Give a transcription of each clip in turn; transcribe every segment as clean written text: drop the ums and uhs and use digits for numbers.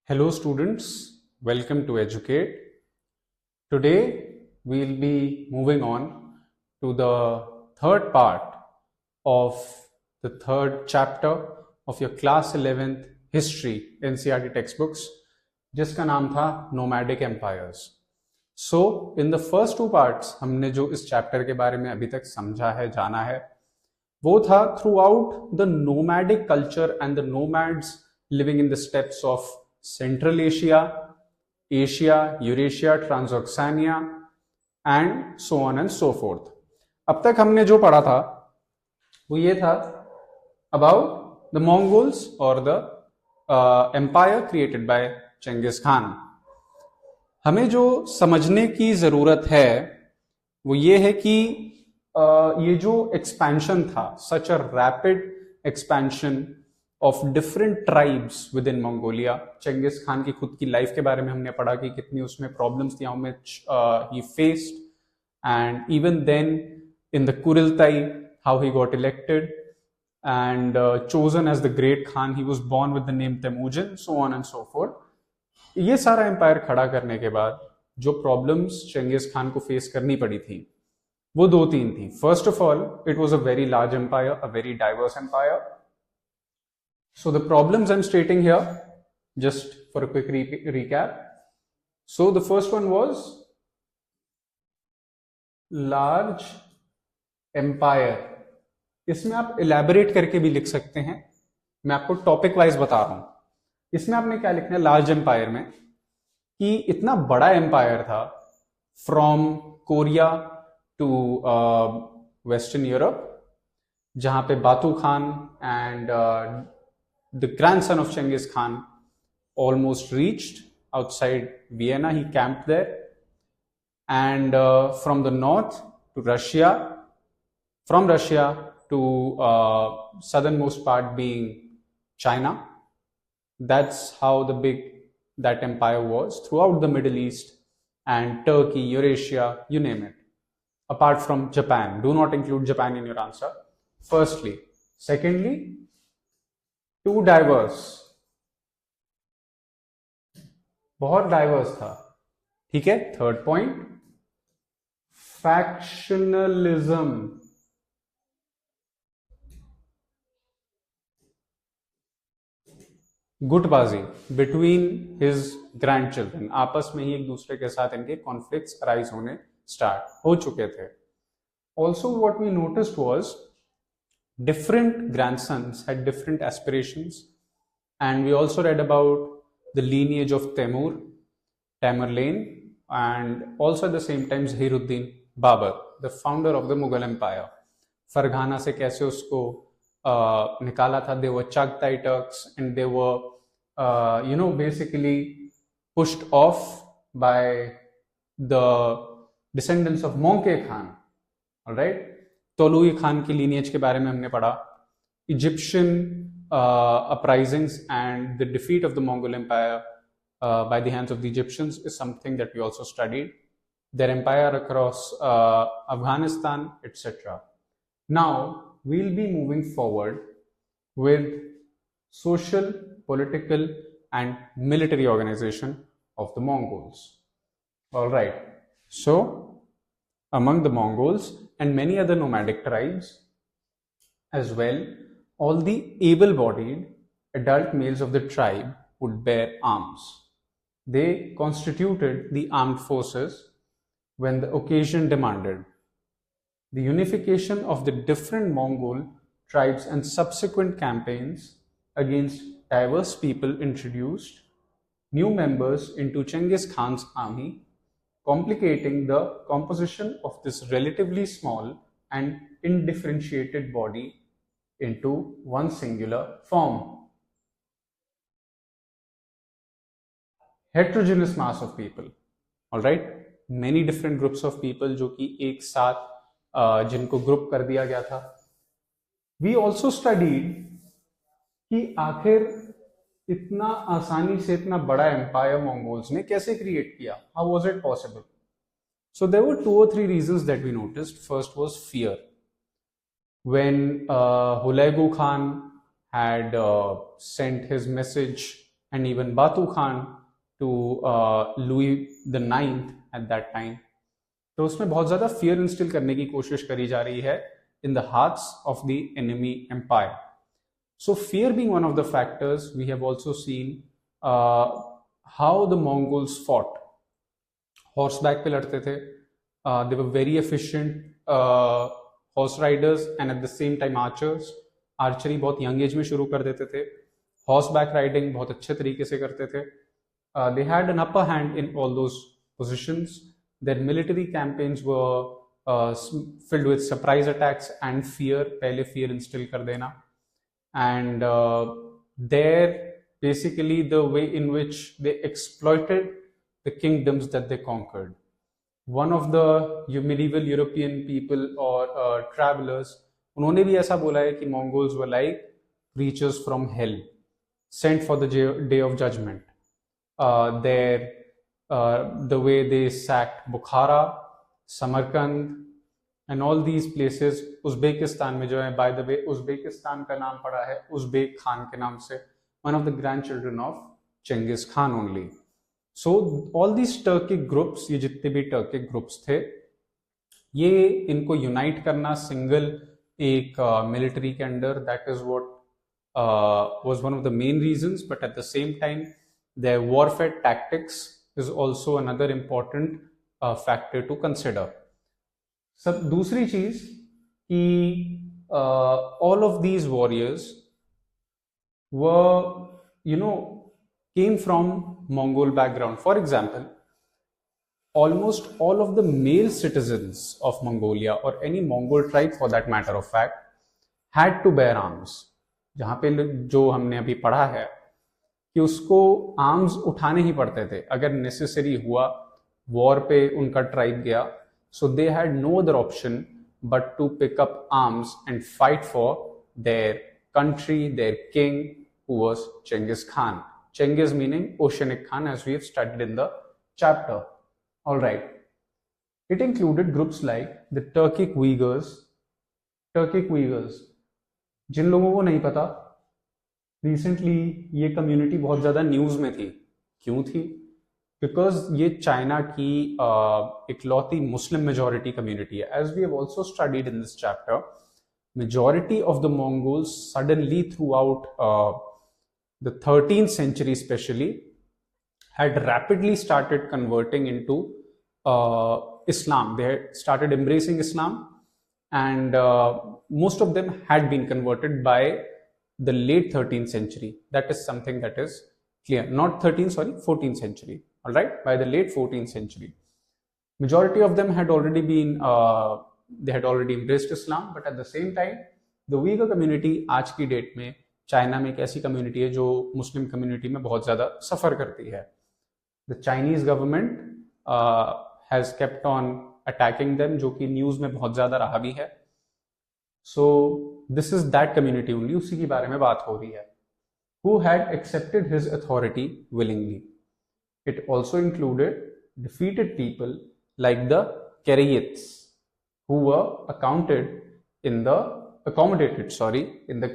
Hello students, welcome to Educate. Today we'll be moving on to the third part of the third chapter of your class 11th history NCERT textbooks जिसका नाम था Nomadic Empires. So in the first two parts हमने जो इस chapter के बारे में अभी तक समझा है जाना है वो था throughout the nomadic culture and the nomads living in the steppes of Central Asia, Asia, Eurasia, Transoxania and so on and so forth. अब तक हमने जो पढ़ा था वो ये था about the Mongols or the empire created by Genghis Khan. हमें जो समझने की जरूरत है वो ये है कि ये जो एक्सपेंशन था such a rapid expansion of different tribes within Mongolia. Genghis Khan की खुद की लाइफ के बारे में हमने पढ़ा कि कितनी उसमें प्रॉब्लम्स थी, how much he faced, and even then in the kurultai how he got elected and chosen as the great Khan. He was born with the name Temujin, so on and so forth. ये सारा empire खड़ा करने के बाद जो problems Genghis Khan को face करनी पड़ी थी वो दो तीन थी. First of all, it was a very large empire, a very diverse empire. So the problems I'm stating here, just for a quick recap. So the first one was large empire. इसमें आप elaborate करके भी लिख सकते हैं, मैं आपको topic wise बता रहा हूं. इसमें आपने क्या लिखना है लार्ज एम्पायर में कि इतना बड़ा एम्पायर था from Korea to western Europe, जहां पे Batu Khan and the grandson of Genghis Khan almost reached outside Vienna. He camped there. And from the north to Russia, from Russia to southernmost part being China. That's how the big that empire was throughout the Middle East and Turkey, Eurasia, you name it. Apart from Japan. Do not include Japan in your answer. Firstly. Secondly, too diverse, बहुत diverse था. ठीक है. Third point, factionalism. गुटबाजी between his grandchildren, आपस में ही एक दूसरे के साथ इनके कॉन्फ्लिक्ट्स अराइज होने स्टार्ट हो चुके थे. Also what we noticed was different grandsons had different aspirations, and we also read about the lineage of Tamerlane, and also at the same time Zahiruddin Babur, the founder of the Mughal Empire. Farghana से कैसे उसको निकाला था. They were Chagatai Turks and they were basically pushed off by the descendants of Monkey Khan. All right. Tolui Khan की lineage के बारे में हमने पढ़ा. Egyptian uprisings and the defeat of the Mongol empire by the hands of the Egyptians is something that we also studied. Their empire across Afghanistan etcetera. Now we will be moving forward with social, political and military organisation of the Mongols. Alright. So among the Mongols and many other nomadic tribes as well, all the able-bodied adult males of the tribe would bear arms. They constituted the armed forces when the occasion demanded. The unification of the different Mongol tribes and subsequent campaigns against diverse people introduced new members into Genghis Khan's army, complicating the composition of this relatively small and indifferentiated body into one singular form. Heterogeneous mass of people. All right, many different groups of people जो कि एक साथ जिनको group कर दिया गया था. We also studied कि आखिर इतना आसानी से इतना बड़ा एम्पायर मंगोल्स ने कैसे क्रिएट किया. How was it possible? So there were 2 or 3 reasons that we noticed. First was fear. When Hulagu Khan had sent his message and even Batu Khan to Louis the Ninth at that time. तो उसमें बहुत ज़्यादा fear instill करने की कोशिश करी जा रही है in the hearts of the enemy empire. So fear being one of the factors, we have also seen how the Mongols fought. Horseback पे लड़ते थे. They were very efficient horse riders and at the same time archers. Archery बहुत young age में शुरू कर देते थे. Horseback riding बहुत अच्छे तरीके से करते थे. They had an upper hand in all those positions. Their military campaigns were filled with surprise attacks and fear. पहले fear instill कर देना. And there basically the way in which they exploited the kingdoms that they conquered. One of the medieval European people or travelers, उन्होंने भी ऐसा बोला है कि Mongols were like creatures from hell, sent for the day of judgment. The way they sacked Bukhara, Samarkand, and all these places. Uzbekistan में जो है, by the way, Uzbekistan का नाम पड़ा है Uzbek Khan के नाम से, one of the grandchildren of Genghis Khan only. So all these Turkic groups, ये जितने भी Turkic groups थे, ये इनको unite करना single एक military के under, that is what was one of the main reasons. But at the same time, their warfare tactics is also another important factor to consider. सब दूसरी चीज कि all of these warriors were, came from Mongol background. For example, almost all of the male citizens of Mongolia or any Mongol tribe for that matter of fact had to bear arms. जहाँ पे जो हमने अभी पढ़ा है कि उसको arms उठाने ही पड़ते थे अगर नेसेसरी हुआ, वॉर पे उनका ट्राइब गया. So they had no other option but to pick up arms and fight for their country, their king, who was Genghis Khan. Genghis meaning Oceanic Khan, as we have studied in the chapter. All right. It included groups like the Turkic Uyghurs. Turkic Uyghurs. जिन लोगों को नहीं पता, recently ये community बहुत ज़्यादा news में थी. क्यों थी? बिकॉज ये चाइना की इकलौती मुस्लिम मेजॉरिटी कम्युनिटी है. As we have also studied in this chapter, majority of the Mongols suddenly throughout the 13th century especially had rapidly started converting into Islam. They had started embracing Islam, and most of them had been converted by the late 13th century. That is something that is clear. Not 13th, sorry, 14th century. All right, by the late 14th century, majority of them had already been they had already embraced Islam. But at the same time, the Uyghur community आज की date में China में एक ऐसी community है जो Muslim community में बहुत ज़्यादा सफ़र करती है. The Chinese government has kept on attacking them, जो कि न्यूज़ में बहुत ज़्यादा रहा भी है. So this is that community only, उसी के बारे में बात हो रही है, who had accepted his authority willingly. It also included defeated people like the Karayits, who were accommodated in the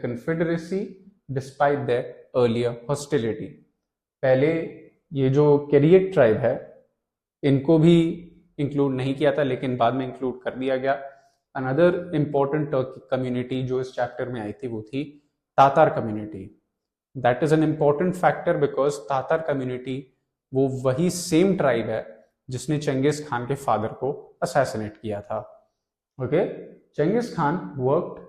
Confederacy despite their earlier hostility. पहले ये जो Karayit tribe है, इनको भी इंक्लूड नहीं किया था, लेकिन बाद में इंक्लूड कर दिया गया. Another important Turkic community जो इस चैप्टर में आई थी वो थी Tatar community. That is an important factor because Tatar community वो वही सेम ट्राइब है जिसने चंगेज खान के फादर को असैसिनेट किया था. Okay, Genghis Khan worked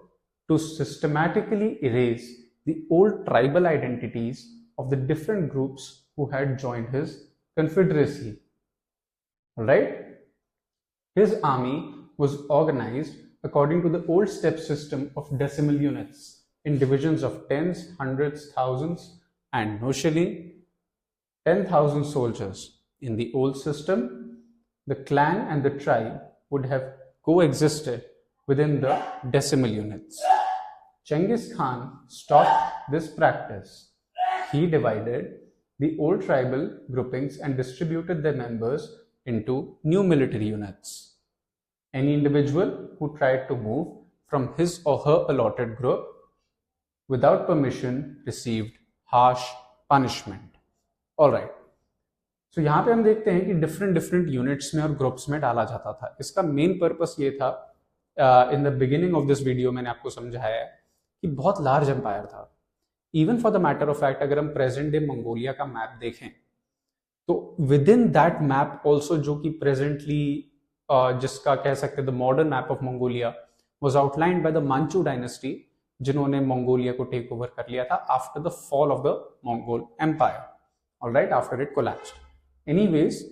to systematically erase the old tribal identities of the different groups who had joined his confederacy. Right, his army was organized according to the old step system of decimal units in divisions of tens, hundreds, thousands, and notionally 10,000 soldiers. In the old system, the clan and the tribe would have coexisted within the decimal units. Genghis Khan stopped this practice. He divided the old tribal groupings and distributed their members into new military units. Any individual who tried to move from his or her allotted group without permission received harsh punishment. All right, so यहाँ पे हम देखते हैं कि different different units में और groups में डाला जाता था। इसका मेन पर्पस ये था, in the beginning of this video मैंने आपको समझाया है कि बहुत लार्ज एम्पायर था। Even for the matter of fact अगर हम प्रेजेंट डे मंगोलिया का मैप देखें तो with in that map also, जो कि प्रेजेंटली जिसका कह सकते the modern map of Mongolia was outlined by the Manchu dynasty, जिन्होंने मंगोलिया को टेक ओवर कर लिया था after the fall of the Mongol empire, alright, after it collapsed. Anyways,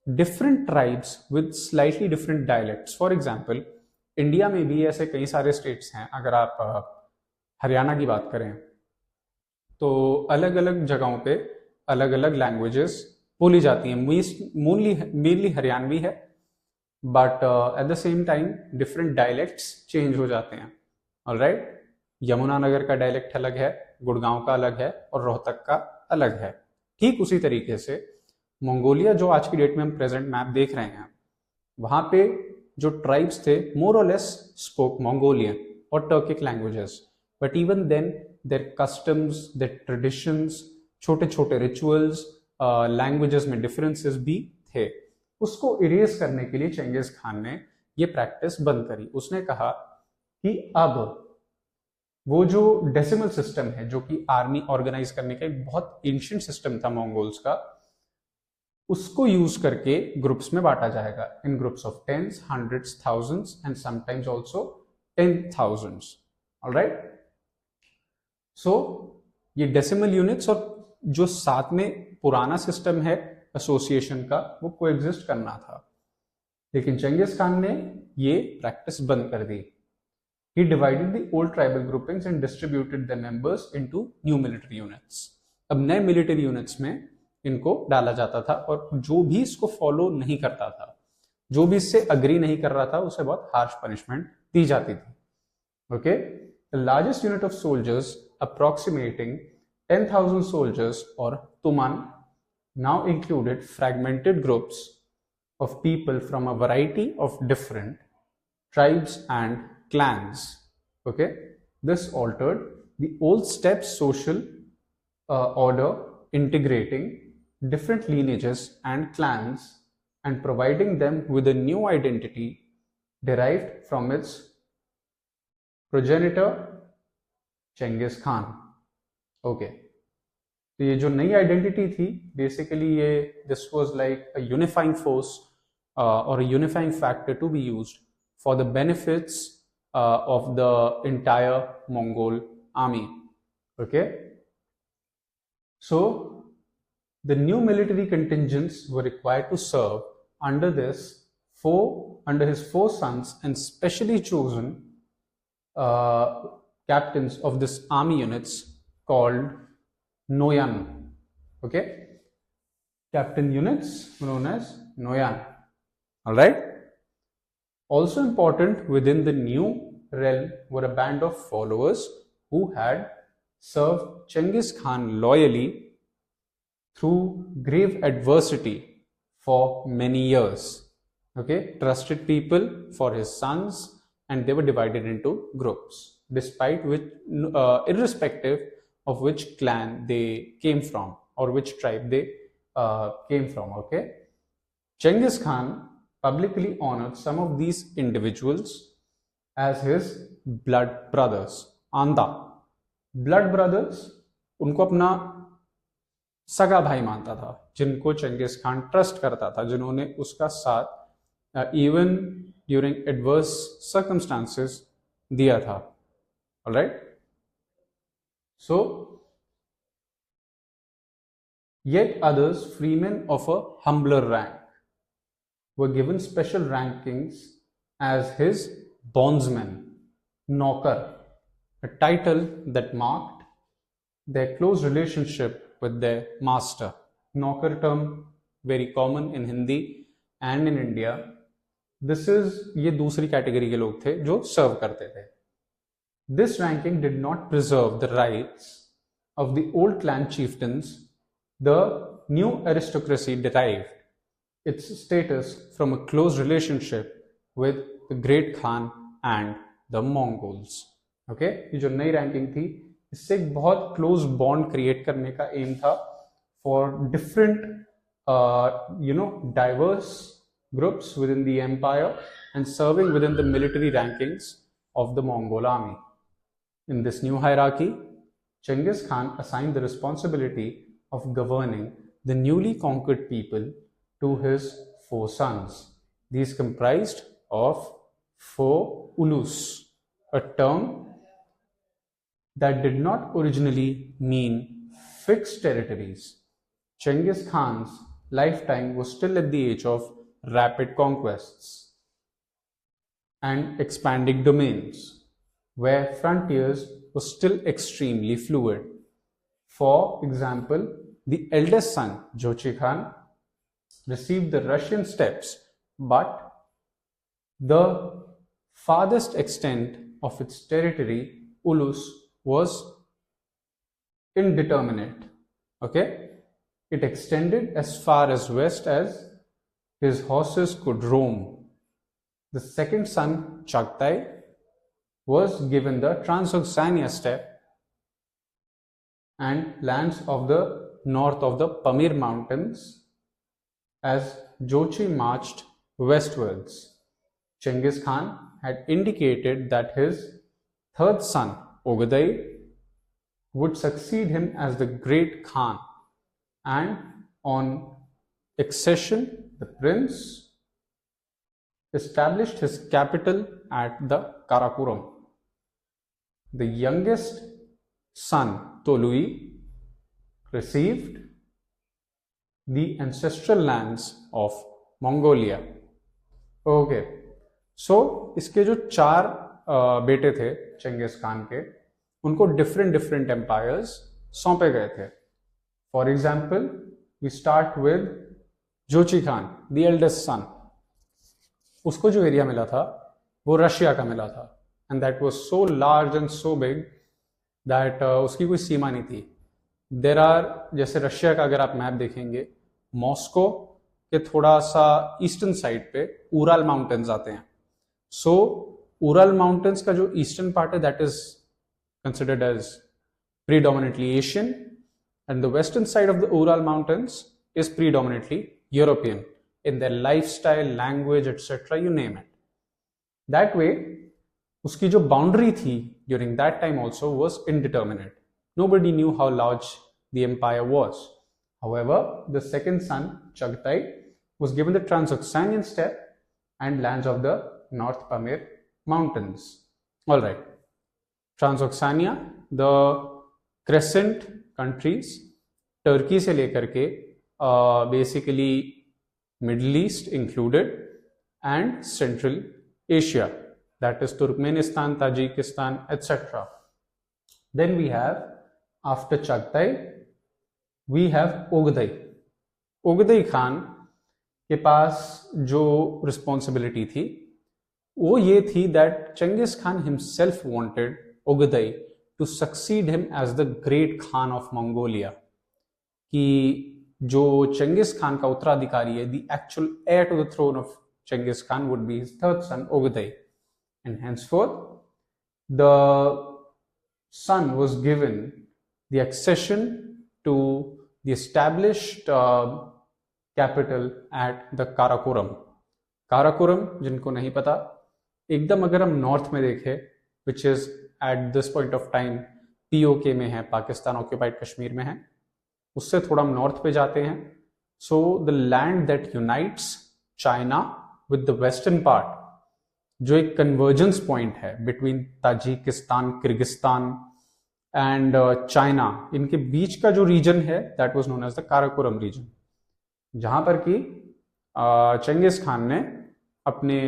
different tribes with slightly different dialects, for example India में भी ऐसे कई सारे स्टेट्स हैं। अगर आप हरियाणा की बात करें तो अलग अलग जगहों पे अलग अलग लैंग्वेजेस बोली जाती हैं। मेनली हरियाणवी है, but at the same time different dialects change हो जाते हैं, ऑलराइट। यमुनानगर का डायलेक्ट अलग है, गुड़गांव का अलग है और रोहतक का अलग है। ठीक उसी तरीके से मंगोलिया, जो आज की डेट में हम प्रेजेंट मैप देख रहे हैं, वहां पे जो ट्राइब्स थे मोर और लेस स्पोक मंगोलियन और Turkic languages, but even then their customs, their traditions, छोटे छोटे रिचुअल्स, लैंग्वेजेस में डिफरेंसेस भी थे। उसको इरेज करने के लिए चंगेज खान ने ये प्रैक्टिस बंद करी। उसने कहा कि अब वो जो डेसिमल सिस्टम है, जो कि आर्मी ऑर्गेनाइज करने का एक बहुत एंशिएंट सिस्टम था मंगोल्स का, उसको यूज करके ग्रुप्स में बांटा जाएगा, in groups of tens, hundreds, thousands and sometimes also 10,000s, alright. So ये डेसिमल यूनिट्स और जो साथ में पुराना सिस्टम है एसोसिएशन का, वो कोएग्जिस्ट करना था। लेकिन चंगेज खान ने ये प्रैक्टिस बंद कर दी। He divided the old tribal groupings and distributed their members into new military units. अब नए मिलिट्री यूनिट्स में इनको डाला जाता था और जो भी इसको फॉलो नहीं करता था, जो भी इससे अग्री नहीं कर रहा था, उसे बहुत हार्श पनिशमेंट दी जाती थी। Okay, the largest unit of soldiers approximating 10,000 soldiers or Tuman now included fragmented groups of people from a variety of different tribes and clans. Okay, this altered the old steppe social order, integrating different lineages and clans and providing them with a new identity derived from its progenitor Genghis Khan. Okay, तो ये जो नई identity थी, basically ये this was like a unifying force और a unifying factor to be used for the benefits of the entire Mongol army. Okay, so the new military contingents were required to serve under his four sons and specially chosen captains of this army units called Noyan. Okay, captain units known as Noyan. All right. Also important within the new realm were a band of followers who had served Genghis Khan loyally through grave adversity for many years. Okay, trusted people for his sons, and they were divided into groups, despite which, irrespective of which clan they came from or which tribe they came from. Okay, Genghis Khan publicly honored some of these individuals as his blood brothers. आंदा blood brothers, उनको अपना सगा भाई मानता था, जिनको Genghis Khan trust करता था, जिन्होंने उसका साथ इवन ड्यूरिंग एडवर्स सर्कमस्टांसेस दिया था। Alright, so yet others, freemen of a humbler rank, were given special rankings as his bondsmen, Nokar, a title that marked their close relationship with their master. Nokar term very common in Hindi and in India. This is, ये दूसरी category के लोग थे जो सर्व करते थे। This ranking did not preserve the rights of the old clan chieftains. The new aristocracy derived its status from a close relationship with the great Khan and the Mongols. Okay, ये जो नई ranking थी, इससे एक बहुत close bond create करने का M था for different diverse groups within the empire and serving within the military rankings of the Mongol army. In this new hierarchy, Genghis Khan assigned the responsibility of governing the newly conquered people to his 4 sons. These comprised of 4 ulus, a term that did not originally mean fixed territories. Genghis Khan's lifetime was still at the age of rapid conquests and expanding domains, where frontiers were still extremely fluid. For example, the eldest son, Jochi Khan, received the Russian steppes, but the farthest extent of its territory, Ulus, was indeterminate. Okay? It extended as far as west as his horses could roam. The second son, Chagtai, was given the Transoxania steppe and lands of the north of the Pamir mountains as Jochi marched westwards. Genghis Khan had indicated that his third son, Ogadai, would succeed him as the great Khan, and on accession, the prince established his capital at the Karakoram. The youngest son, Tolui, received the ancestral lands of Mongolia. Okay, so इसके जो 4 बेटे थे Genghis Khan के, उनको different empires सौंपे गए थे. For example, we start with Jochi Khan, the eldest son. उसको जो एरिया मिला था वो रशिया का मिला था, and that was so large and so big that उसकी कोई सीमा नहीं थी. देर आर, जैसे रशिया का अगर आप मैप देखेंगे, मॉस्को के थोड़ा सा ईस्टर्न साइड पे उराल माउंटेन्स आते हैं. सो उराल माउंटेन्स का जो ईस्टर्न पार्ट है, that is considered as predominantly Asian, and the western side of the Ural Mountains is predominantly European in their lifestyle, language, etc. You name it. That way, उसकी जो boundary थी during that time also was indeterminate. Nobody knew how large the empire was. However, the second son, Chagtai, was given the Transoxanian steppe and lands of the North Pamir mountains. All right. Transoxiana, the crescent countries, Turkey से लेकर के basically middle east included and central Asia, that is Turkmenistan, Tajikistan etcetera. Then we have after Chagatai we have Ogedei. Ogedei Khan के पास जो responsibility थी वो ये थी that Genghis Khan himself wanted Ogadai to succeed him as the great Khan of Mongolia, कि जो Genghis Khan का उत्तराधिकारी है, the actual heir to the throne of Genghis Khan would be his third son Ogadai, and henceforth the son was given the accession to the established capital at the Karakoram. Karakoram, जिनको नहीं पता, एकदम अगर हम north में देखें, which is at this point of time POK में है, पाकिस्तान ऑक्यूपाइड कश्मीर में है, उससे थोड़ा हम नॉर्थ पे जाते हैं. So the land that unites China with the western part, जो एक कन्वर्जेंस पॉइंट है between Tajikistan, Kyrgyzstan and China, इनके बीच का जो रीजन है that was known as the Karakoram region, जहां पर कि चंगेज खान ने अपने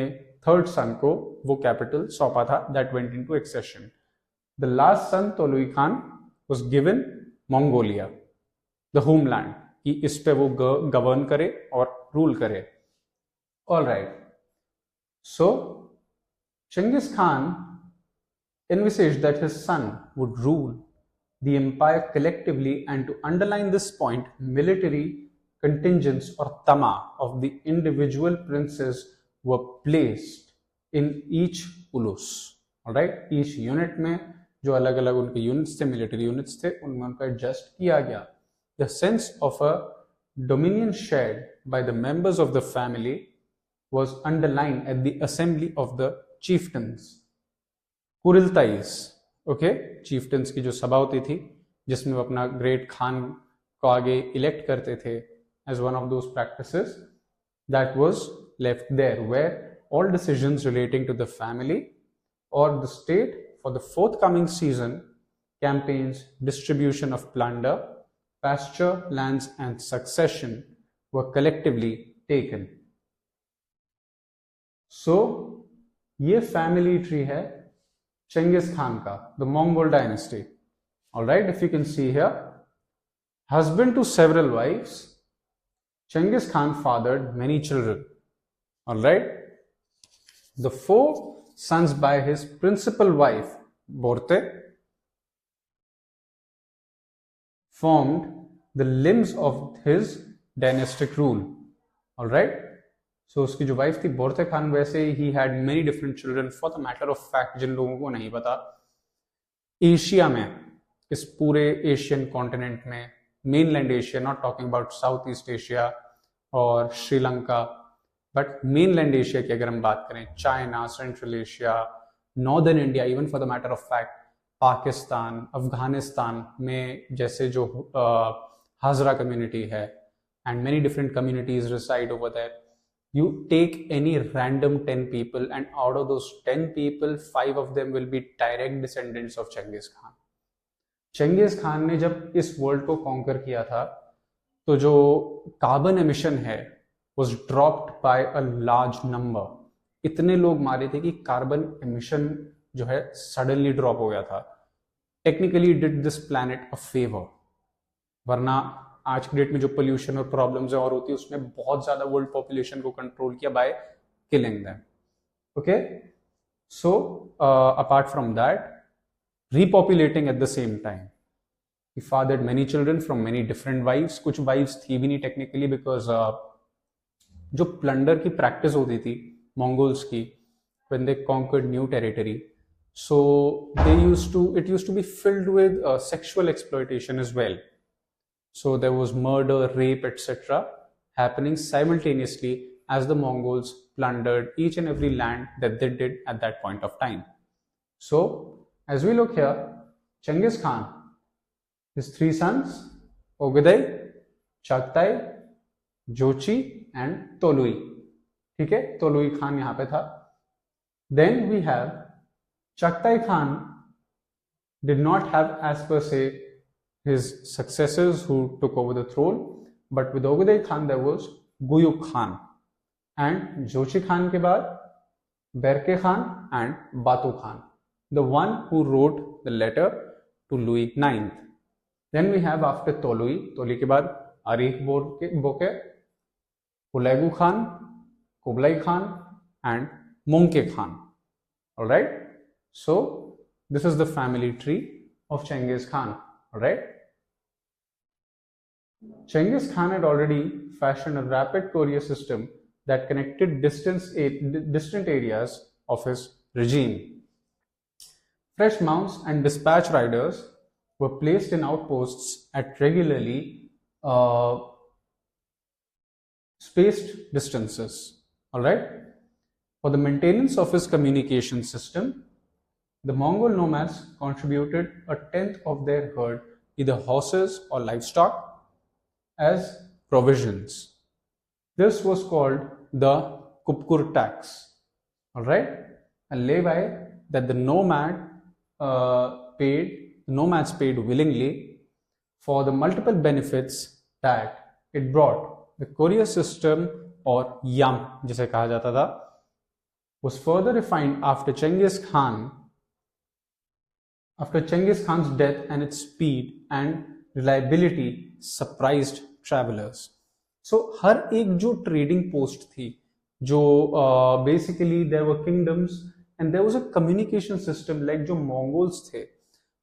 थर्ड सन को वो कैपिटल सौंपा था. That went into accession. The last son Tolui Khan was given Mongolia, the homeland, कि इस पे वो गवर्न करे और रूल करे. All right. So Genghis Khan envisaged that his son would rule the empire collectively, and to underline this point, military contingents or tama of the individual princes were placed in each ulus. All right, each unit में जो अलग अलग उनके units थे, military units थे, उनमें उनको adjust किया गया. the sense of a dominion shared by the members of the family was underlined at the assembly of the chieftains. Kurultais, okay, chieftains की जो सभा होती थी जिसमें वो अपना ग्रेट खान को आगे इलेक्ट करते थे as one of those practices, that was left there where all decisions relating to the family or the state for the forthcoming season, campaigns, distribution of plunder, pasture lands and succession were collectively taken. So ये family tree है Chengiz Khan का, the Mongol dynasty. All right, if you can see here, husband to several wives, Chengiz Khan fathered many children. All right, the 4 sons by his principal wife Borte formed the limbs of his dynastic rule. All right, so उसकी जो wife थी बोरते खान, वैसे ही had many different children. For the matter of fact, जिन लोगों को नहीं पता, Asia में, इस पूरे एशियन कॉन्टिनेंट में, mainland Asia, not talking about south east Asia और श्रीलंका, बट मेनलैंड एशिया की अगर हम बात करें, China, central Asia, northern India, even for the matter of fact Pakistan, Afghanistan में जैसे जो हाजरा कम्युनिटी है and many different communities reside over that. You take any random 10 people and out of those 10 people, 5 of them will be direct descendants of Chengiz Khan. Chengiz Khan ने जब इस world को conquer किया था तो जो carbon emission है was dropped by a large number. इतने लोग मारे थे कि कार्बन एमिशन जो है सडनली ड्रॉप हो गया था. Technically did this planet a favour, वरना आज की डेट में जो पोल्यूशन और प्रॉब्लम्स और होती है उसने बहुत ज्यादा वर्ल्ड पॉपुलेशन को कंट्रोल किया by killing them. Okay, so apart from that, repopulating at the same time, he fathered many children from many different wives. कुछ wives थी भी नहीं टेक्निकली, बिकॉज जो प्लंडर की प्रैक्टिस होती थी मंगोल्स की when they conquered new territory, so it used to be filled with sexual exploitation as well. So there was murder, rape, etc. happening simultaneously as the Mongols plundered each and every land that they did at that point of time. So as we look here, Chengiz Khan, his 3 sons, Ogedai, Chagtai, Jochi and Tolui. ठीक है, Tolui Khan यहाँ पे था. Then we have Chagtai Khan did not have as per se his successors who took over the throne, but with Ogedai Khan there was Guyuk Khan, and Jochi Khan के बाद Berke Khan and Batu Khan, the one who wrote the letter to Louis IX. Then we have after Tolui के बाद Arif Boke, Hulegu Khan, Kublai Khan and Monke Khan. All right, so this is the family tree of Chengiz Khan. All right, Chengiz Khan had already fashioned a rapid courier system that connected distant areas of his regime. Fresh mounts and dispatch riders were placed in outposts at regularly spaced distances. All right, for the maintenance of his communication system, the Mongol nomads contributed a 10th of their herd, either horses or livestock, as provisions. This was called the Kupkur tax. All right, a levy that the nomads paid willingly for the multiple benefits that it brought. The courier system, or YAM जिसे कहा जाता था, was further refined after Chengiz Khan's death, and its speed and reliability surprised travelers. So हर एक जो trading post थी, जो basically there were kingdoms and there was a communication system like जो Mongols थे.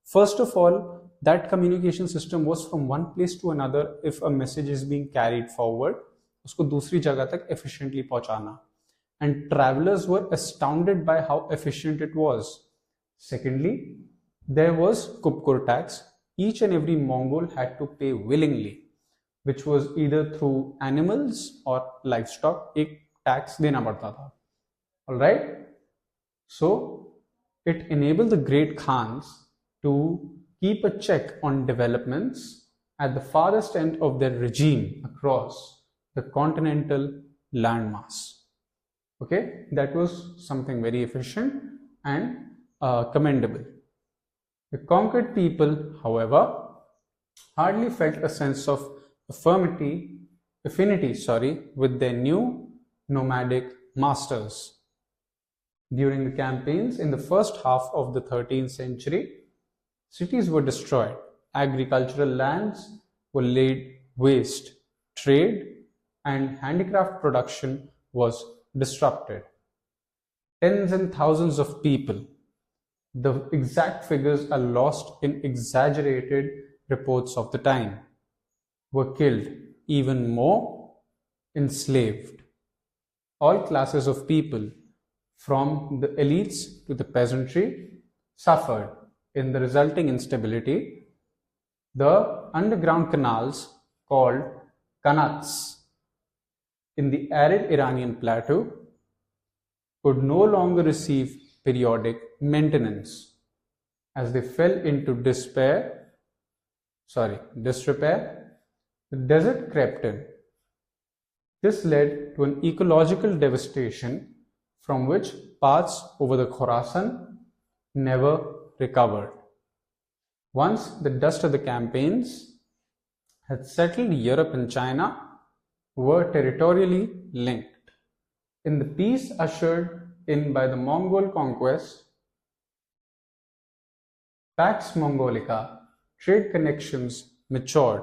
First of all, that communication system was from one place to another. If a message is being carried forward, उसको दूसरी जगह तक efficiently पहुंचाना, and travelers were astounded by how efficient it was. Secondly, there was Kupkur tax. Each and every Mongol had to pay willingly. which was either through animals or livestock. एक tax देना पड़ता था. All right. So it enabled the great Khans to keep a check on developments at the farthest end of their regime across the continental landmass. Okay, that was something very efficient and commendable. The conquered people, however, hardly felt a sense of affinity, with their new nomadic masters. During the campaigns in the first half of the 13th century, cities were destroyed, agricultural lands were laid waste, trade and handicraft production was disrupted. Tens and thousands of people, the exact figures are lost in exaggerated reports of the time, were killed, even more enslaved. All classes of people, from the elites to the peasantry, suffered in the resulting instability. The underground canals, called kanats, in the arid Iranian plateau could no longer receive periodic maintenance. As they fell into disrepair, the desert crept in. This led to an ecological devastation from which parts over the Khorasan never recovered. Once the dust of the campaigns had settled, Europe and China were territorially linked. In the peace ushered in by the Mongol conquest, Pax Mongolica, trade connections matured.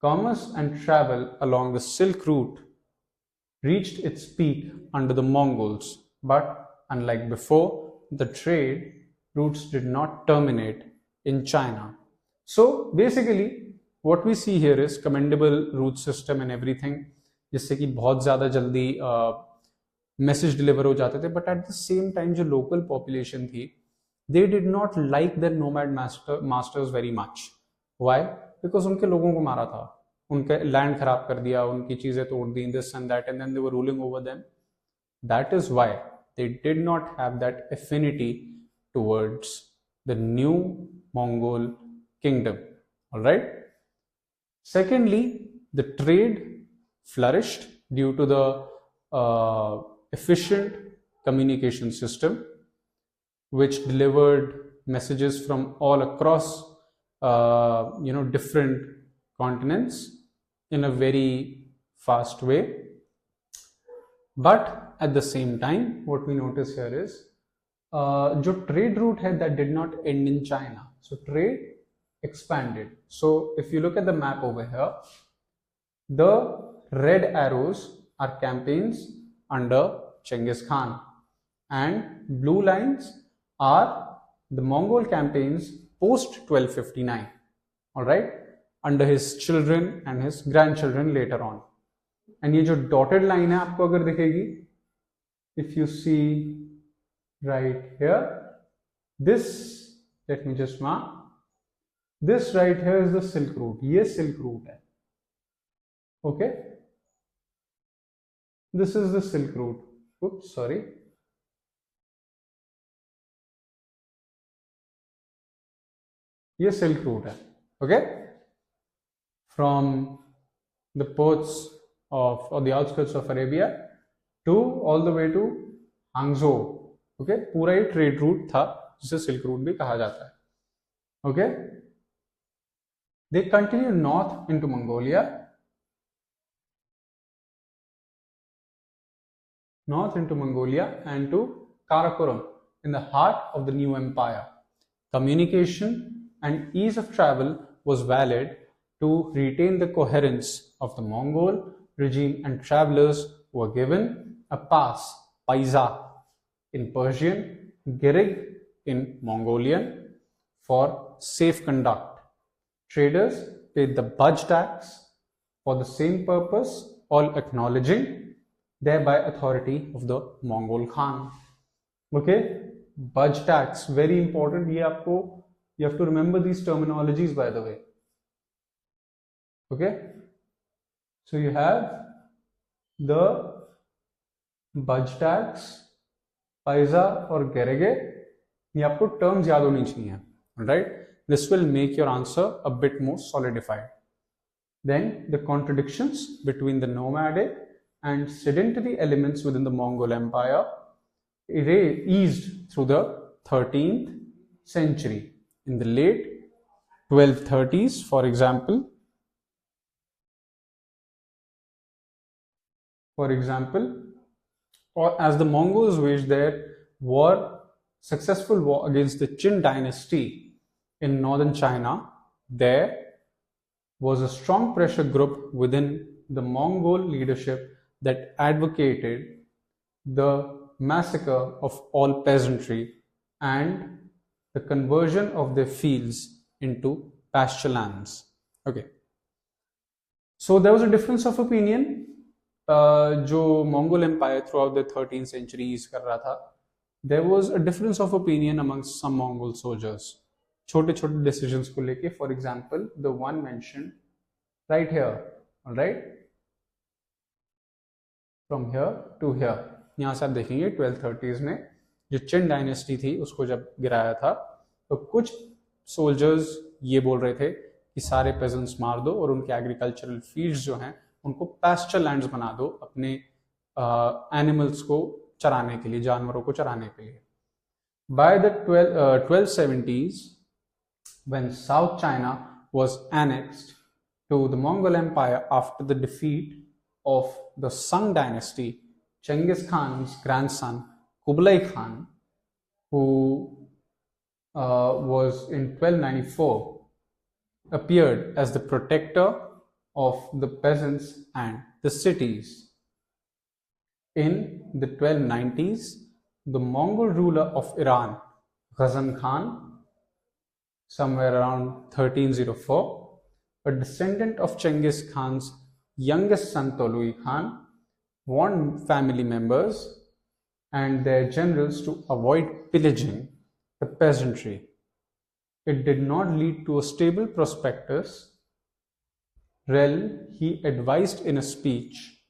Commerce and travel along the Silk Route reached its peak under the Mongols, but unlike before, the trade routes did not terminate in China. So basically, what we see here is commendable route system and everything, जिससे कि बहुत ज़्यादा जल्दी message deliver हो जाते थे. But at the same time जो local population थी, they did not like the nomad masters very much. Why? Because उनके लोगों को मारा था, उनके लैंड खराब कर दिया, उनकी चीजें तोड़ दी, this and that, and then they were ruling over them. That is why they did not have that affinity towards the new Mongol kingdom. All right. Secondly, the trade flourished due to the efficient communication system, which delivered messages from all across different continents in a very fast way. But at the same time, what we notice here is जो trade route है, that did not end in China. So trade expanded. So if you look at the map over here, the red arrows are campaigns under Genghis Khan, and blue lines are the Mongol campaigns post 1259. All right, under his children and his grandchildren later on. And ये जो dotted line है आपको अगर दिखेगी, if you see right here, this, let me just mark, this right here is the Silk Route. ये Silk Route है. Okay, this is the Silk Route. Oops, sorry. ये Silk Route है. Okay, from the ports of or the outskirts of Arabia to all the way to Hangzhou. Okay, पूरा ये trade route था, जिसे silk route भी कहा जाता है. Okay, they continue north into Mongolia, and to Karakoram in the heart of the new empire. Communication and ease of travel was valid to retain the coherence of the Mongol regime, and travelers were given a pass, paisa in Persian, girig in Mongolian, for safe conduct. Traders paid the Baj tax for the same purpose, all acknowledging thereby authority of the Mongol Khan. Okay, Baj tax, very important. ये आपको, you have to remember these terminologies, by the way. Okay, So you have the बज tax, पैसा और गेरेगे. ये आपको terms याद होनी चाहिए, right? This will make your answer a bit more solidified. Then the contradictions between the nomadic and sedentary elements within the Mongol Empire eased through the 13th century. In the late 1230s, for example, or as the Mongols waged their successful war against the Qin dynasty in northern China, there was a strong pressure group within the Mongol leadership that advocated the massacre of all peasantry and the conversion of their fields into pasture lands. Okay. So there was a difference of opinion जो Mongol Empire throughout the 13th centuries कर रहा था. There was a difference of opinion amongst some Mongol soldiers. छोटे छोटे decisions को लेके, for example, the one mentioned right here, all right, from here to here. यहाँ से आप देखेंगे 1230s में जो चिन डायनेस्टी थी उसको जब गिराया था, तो कुछ सोल्जर्स ये बोल रहे थे कि सारे पेजेंट्स मार दो और उनके एग्रीकल्चरल फील्ड्स जो हैं उनको पैस्चर लैंड्स बना दो अपने एनिमल्स को चराने के लिए, जानवरों को चराने के लिए. By the 1270s, when South China was annexed to the Mongol Empire after the defeat of the Sung dynasty, Genghis Khan's grandson Kublai Khan, who was in 1294, appeared as the protector of the peasants and the cities. In the 1290s, the Mongol ruler of Iran, Ghazan Khan, somewhere around 1304, a descendant of Genghis Khan's youngest son Tolui Khan, warned family members and their generals to avoid pillaging the peasantry. It did not lead to a stable prospectus. Rel, he advised in a speech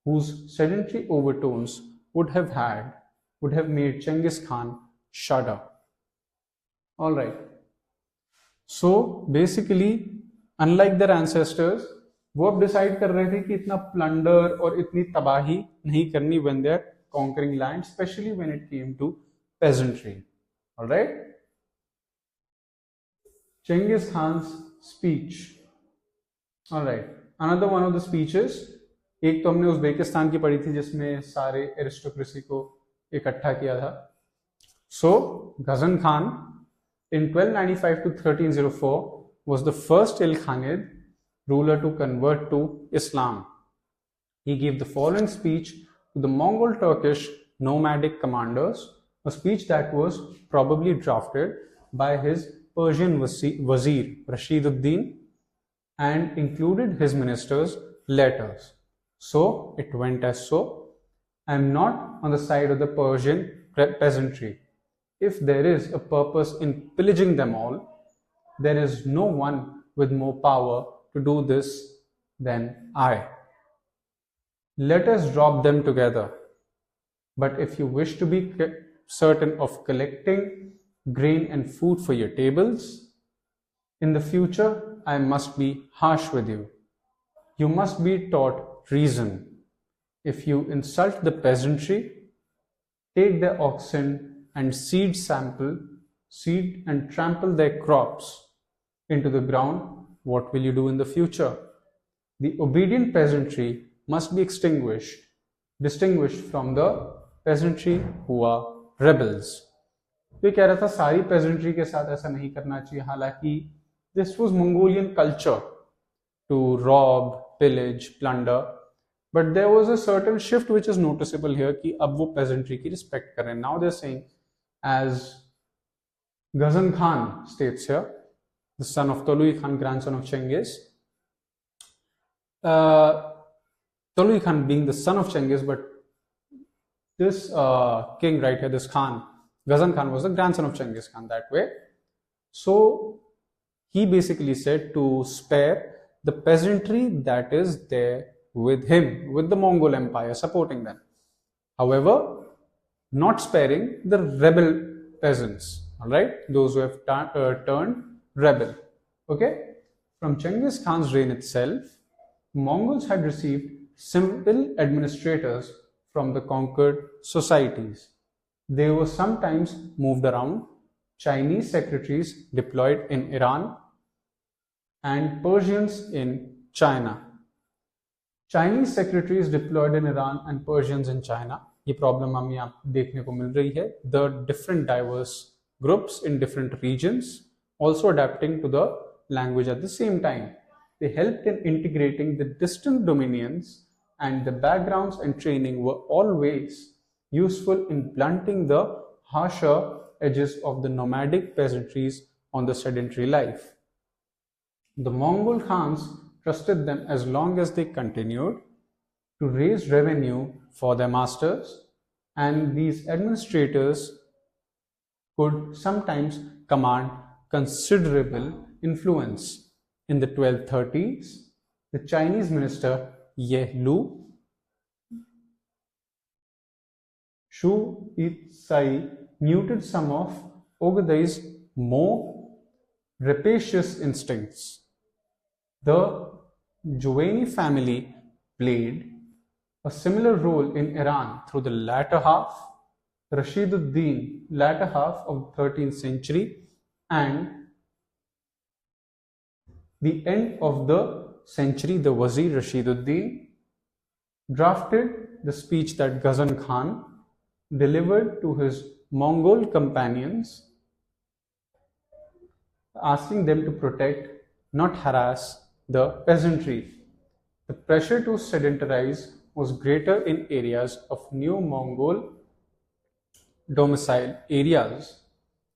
whose sedentary overtones would have made Genghis Khan shudder. All right. So basically, unlike their ancestors, वो अब decide कर रहे थे कि इतना plunder और इतनी तबाही नहीं करनी when they're conquering land, especially when it came to peasantry. All right. Genghis Khan's speech. All right. Another one of the speeches. एक तो हमने उज़्बेकिस्तान की पढ़ी थी जिसमें सारे एरिस्टोक्रेसी को इकट्ठा किया था. So Ghazan Khan in 1295 to 1304 was the first Ilkhanid ruler to convert to Islam. He gave the following speech to the Mongol Turkish nomadic commanders, a speech that was probably drafted by his Persian Wazir Rashid ud-Din and included his ministers' letters. So it went as so: I am not on the side of the Persian peasantry. If there is a purpose in pillaging them all, there is no one with more power to do this than I. Let us drop them together. But if you wish to be certain of collecting grain and food for your tables, in the future I must be harsh with you. You must be taught reason. If you insult the peasantry, take their oxen and seed and trample their crops into the ground, what will you do in the future? The obedient peasantry must be distinguished from the peasantry who are rebels. तो ये कह रहा था सारी peasantry के साथ ऐसा नहीं करना चाहिए, हालांकि this was Mongolian culture to rob, pillage, plunder, but there was a certain shift which is noticeable here कि अब वो peasantry की respect कर रहे हैं. Now they're saying, as Ghazan Khan states here, the son of Tolui Khan, grandson of Genghis, Tolui Khan being the son of Genghis, but this king right here, this Khan, Ghazan Khan, was the grandson of Genghis Khan that way. So he basically said to spare the peasantry that is there with him, with the Mongol Empire, supporting them. However, not sparing the rebel peasants, all right, those who have turned rebel. Okay, from Genghis Khan's reign itself, Mongols had received simple administrators from the conquered societies. They were sometimes moved around, Chinese secretaries deployed in Iran, and Persians in China. Chinese secretaries deployed in Iran and Persians in China. ये problem हमें यहाँ देखने को मिल रही है. The different diverse groups in different regions also adapting to the language at the same time. They helped in integrating the distant dominions, and the backgrounds and training were always useful in blunting the harsher edges of the nomadic peasantries on the sedentary life. The Mongol Khans trusted them as long as they continued to raise revenue for their masters, and these administrators could sometimes command considerable influence. In the 1230s, the Chinese minister Ye Lu Shu Yi-tsai neutered some of Ogadai's more rapacious instincts. The Juwaini family played a similar role in Iran through the latter half of the 13th century and the end of the century. The Wazir Rashiduddin drafted the speech that Ghazan Khan delivered to his Mongol companions, asking them to protect, not harass, the peasantry. The pressure to sedentarize was greater in areas of new Mongol domicile areas,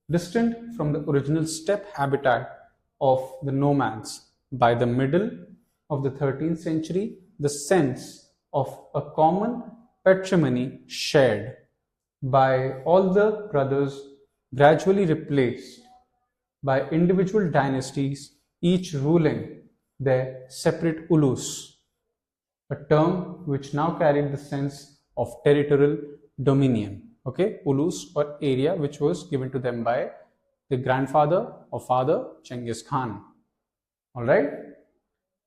distant from the original steppe habitat of the nomads. By the middle of the 13th century, the sense of a common patrimony shared by all the brothers gradually replaced by individual dynasties, each ruling their separate ulus, a term which now carried the sense of territorial dominion. Okay, ulus or area which was given to them by the grandfather or father Genghis Khan. All right,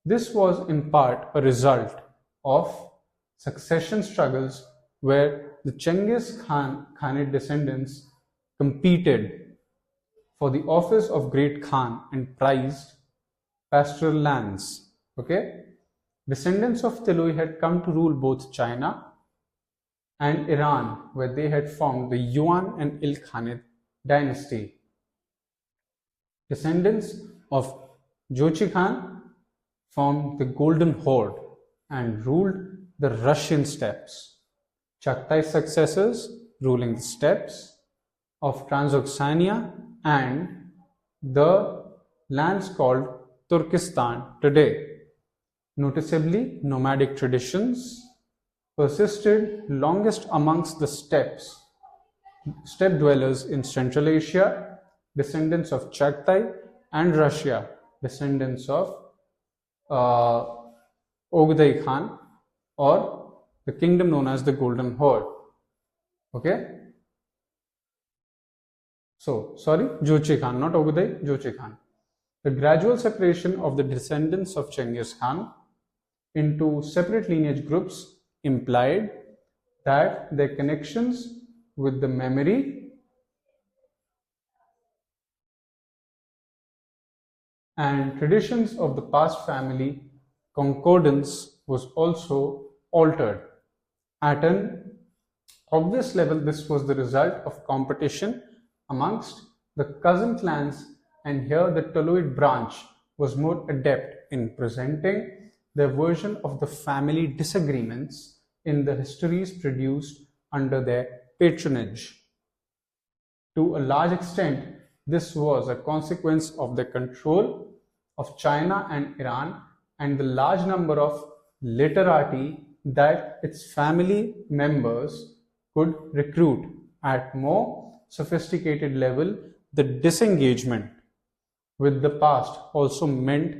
this was in part a result of succession struggles where the Genghis Khanate descendants competed for the office of Great Khan and prized pastoral lands. Okay, descendants of Tolui had come to rule both China and Iran, where they had formed the Yuan and Ilkhanate dynasty. Descendants of Jochi Khan formed the Golden Horde and ruled the Russian steppes. Chagtai successors ruling the steppes of Transoxania and the lands called Turkestan today. Noticeably, nomadic traditions persisted longest amongst the steppe dwellers in Central Asia, descendants of Chagtai, and Russia, descendants of Ogadai Khan, or the kingdom known as the Golden Horde. Okay? So, sorry, Jochi Khan, not Ogadai, Jochi Khan. The gradual separation of the descendants of Genghis Khan into separate lineage groups implied that their connections with the memory and traditions of the past family concordance was also altered. At an obvious level, this was the result of competition amongst the cousin clans, and here the Toluid branch was more adept in presenting their version of the family disagreements in the histories produced under their patronage. To a large extent, this was a consequence of the control of China and Iran and the large number of literati that its family members could recruit. At more sophisticated level, the disengagement with the past also meant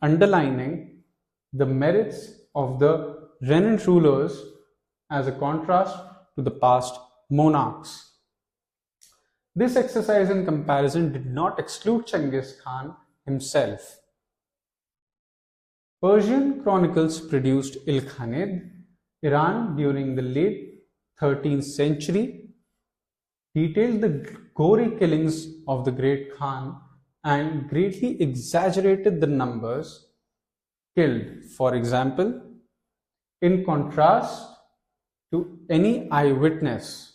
underlining the merits of the regnant rulers as a contrast to the past monarchs. This exercise in comparison did not exclude Genghis Khan himself. Persian chronicles produced Ilkhanid, Iran during the late 13th century, detailed the gory killings of the great Khan and greatly exaggerated the numbers killed. For example, in contrast to any eyewitness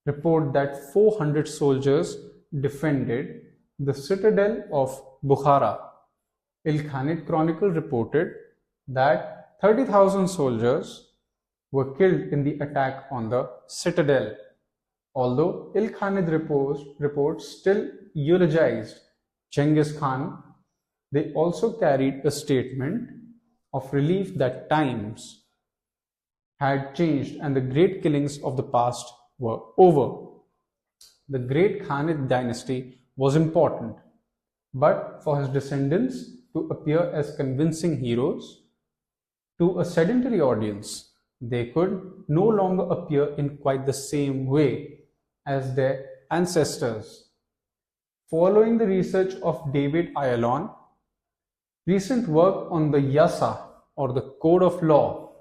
report that 400 soldiers defended the citadel of Bukhara, Ilkhanid Chronicle reported that 30,000 soldiers were killed in the attack on the citadel. Although Ilkhanid reports still eulogized Genghis Khan, they also carried a statement of relief that times had changed and the great killings of the past were over. The great Khanid dynasty was important, but for his descendants to appear as convincing heroes to a sedentary audience, they could no longer appear in quite the same way as their ancestors. Following the research of David Ayalon, recent work on the Yasa or the code of law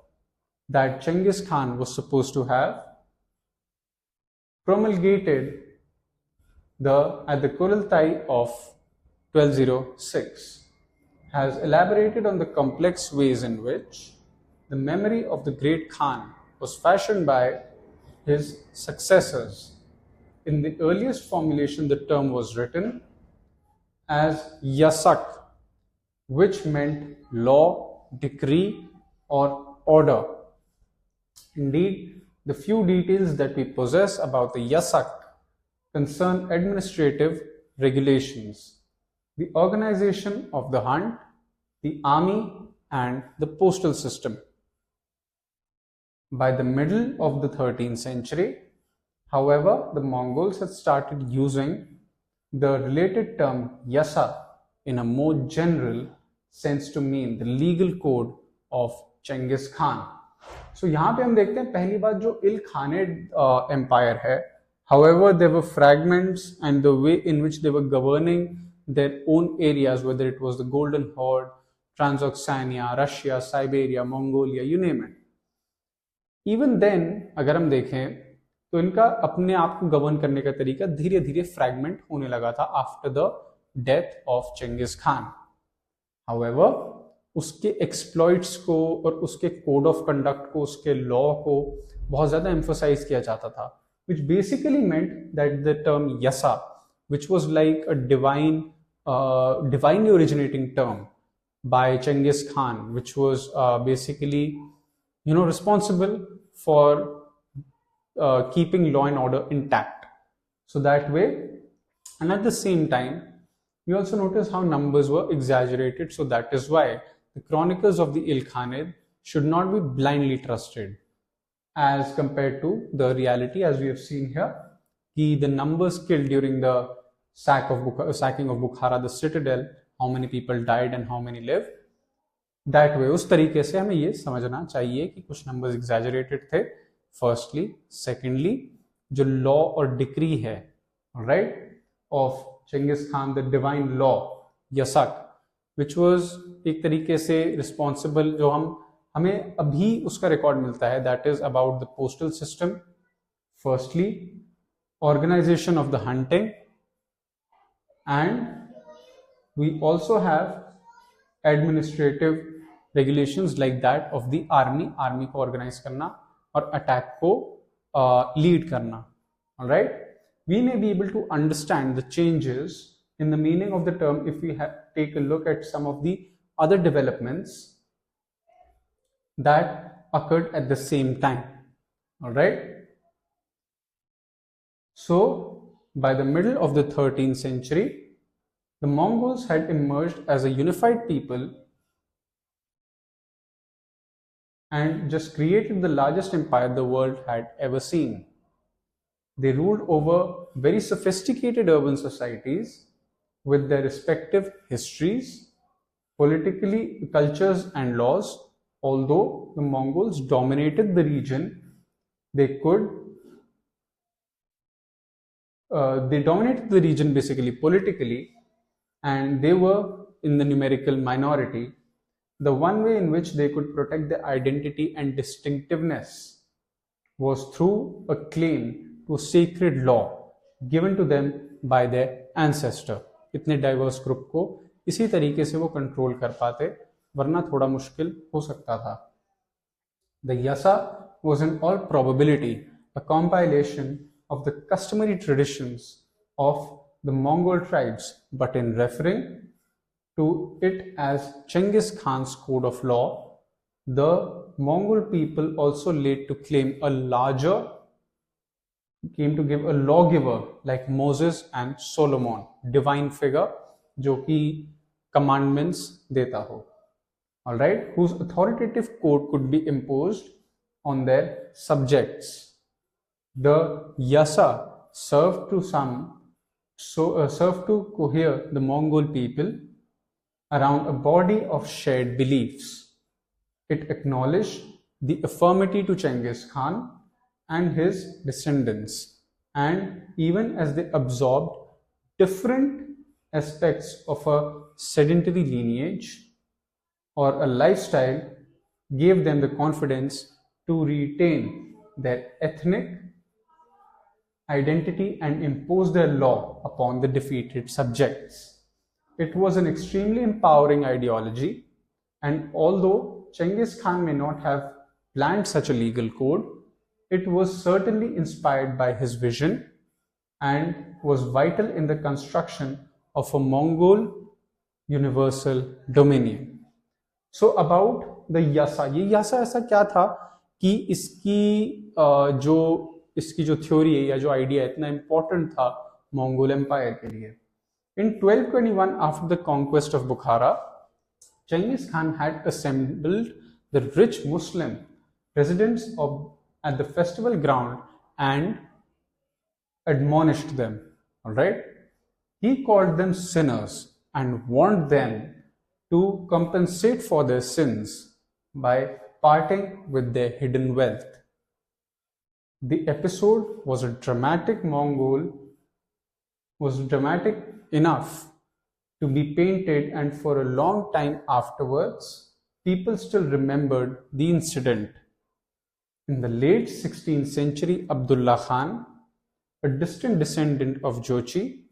that Genghis Khan was supposed to have promulgated at the Kurultai of 1206 has elaborated on the complex ways in which the memory of the great Khan was fashioned by his successors. In the earliest formulation, the term was written as yasak, which meant law, decree, or order. Indeed, the few details that we possess about the yasak concern administrative regulations, the organization of the hunt, the army, and the postal system. By the middle of the 13th century, however, the Mongols had started using the related term yasa in a more general sense to mean the legal code of Genghis Khan. So यहाँ पे हम देखते हैं पहली बात जो Ilkhanid empire है, however there were fragments and the way in which they were governing their own areas, whether it was the Golden Horde, Transoxania, Russia, Siberia, Mongolia, you name it. Even then, अगर हम देखें तो इनका अपने आप को govern करने का तरीका धीरे धीरे फ्रैगमेंट होने लगा था after the death of Chengiz Khan. However उसके एक्सप्लॉइट्स को और उसके कोड ऑफ कंडक्ट को, उसके लॉ को बहुत ज्यादा एम्फोसाइज किया जाता था, which basically meant that the term yasa, which was like a divinely originating term by Genghis Khan, which was basically responsible for keeping law and order intact. So that way, and at the same time, we also notice how numbers were exaggerated. So that is why the chronicles of the Ilkhanid should not be blindly trusted as compared to the reality, as we have seen here. The numbers killed during the sacking of Bukhara, the citadel, how many people died and how many lived. That way, उस तरीके से हमें ये समझना चाहिए कि कुछ numbers exaggerated थे. Firstly, secondly, जो law और decree है, right, of Genghis Khan, the divine law, yasak, which was एक तरीके से responsible, जो हमें अभी उसका रिकॉर्ड मिलता है, that is about the postal system. Firstly, organization of the hunting, and we also have administrative regulations like that of the army को organize करना और attack को lead करना. All right, we may be able to understand the changes in the meaning of the term if we take a look at some of the other developments that occurred at the same time. All right, so by the middle of the 13th century, the Mongols had emerged as a unified people and just created the largest empire the world had ever seen. They ruled over very sophisticated urban societies with their respective histories, politically, cultures and laws, although the Mongols dominated the region, they dominated the region basically politically, and they were in the numerical minority. The one way in which they could protect their identity and distinctiveness was through a claim to sacred law given to them by their ancestor. इतने diverse group को इसी तरीके से वो control कर पाते, वरना थोड़ा मुश्किल हो सकता था. The Yasa was in all probability a compilation of the customary traditions of the Mongol tribes, but in referring to it as Genghis Khan's code of law, the Mongol people also laid to claim came to give a lawgiver like Moses and Solomon, divine figure जो कि commandments देता हो, all right, whose authoritative code could be imposed on their subjects. The Yasa served to cohere the Mongol people around a body of shared beliefs. It acknowledged the affirmity to Genghis Khan and his descendants, and even as they absorbed different aspects of a sedentary lineage or a lifestyle, gave them the confidence to retain their ethnic identity and impose their law upon the defeated subjects. It was an extremely empowering ideology, and although Genghis Khan may not have planned such a legal code, it was certainly inspired by his vision and was vital in the construction of a Mongol universal dominion. So about the Yasa, ये Yasa ऐसा क्या था कि इसकी जो theory है या जो आइडिया इतना इम्पोर्टेंट था मंगोल एम्पायर के लिए. In 1221, after the conquest of Bukhara, Genghis Khan had assembled the rich Muslim residents at the festival ground and admonished them. All right, he called them sinners and warned them to compensate for their sins by parting with their hidden wealth. The episode was dramatic enough to be painted, and for a long time afterwards, people still remembered the incident. In the late 16th century, Abdullah Khan, a distant descendant of Jochi,